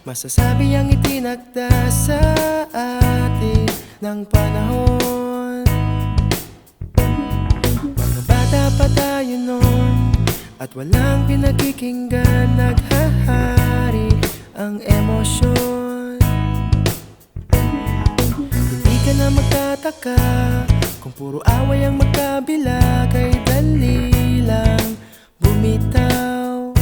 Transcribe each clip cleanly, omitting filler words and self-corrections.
Masasabi ang itinakda sa atin ng panahon. Mga bata pa tayo noon at walang pinakikinggan, naghahari ang emosyon. Hindi ka na magtataka kung puro away ang magkabila, kay dali lang bumitaw.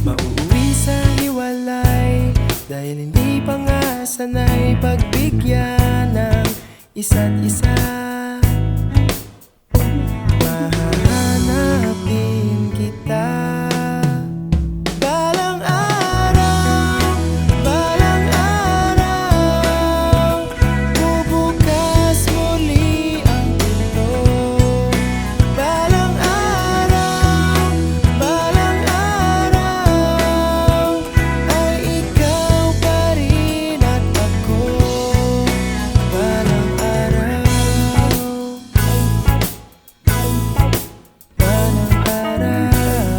Mauuwi sa hiwalay dahil hindi pa nga sanay pagbigyan ng isa't isa. Mahahanapin kita balang araw, balang araw. Bubukas muli ang pinto. Balang araw, balang araw, ay ikaw pa rin at ako. Balang araw, balang araw.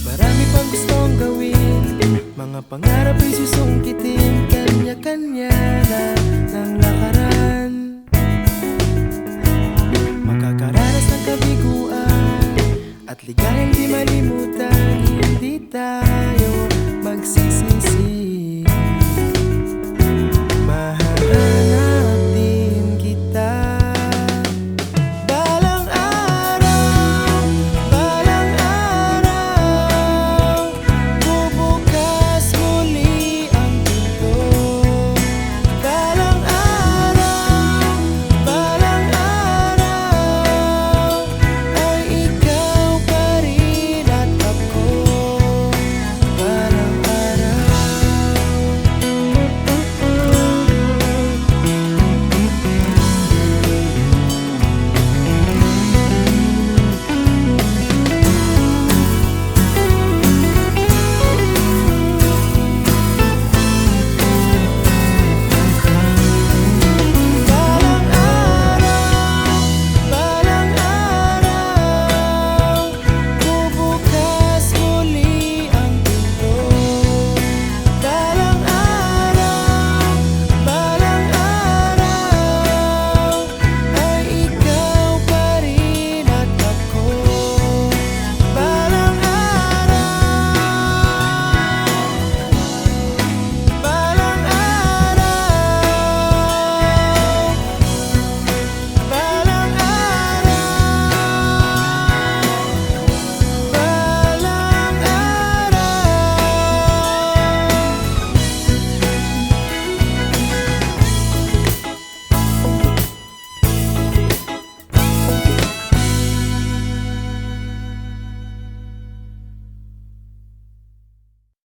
Marami pang gustong gawin, mga pangarap ay susungkitin, kanya-kanya na ng lakaran. Makakaranas ng kabiguan at ligayang di malimutan, hindi tayo magsisi.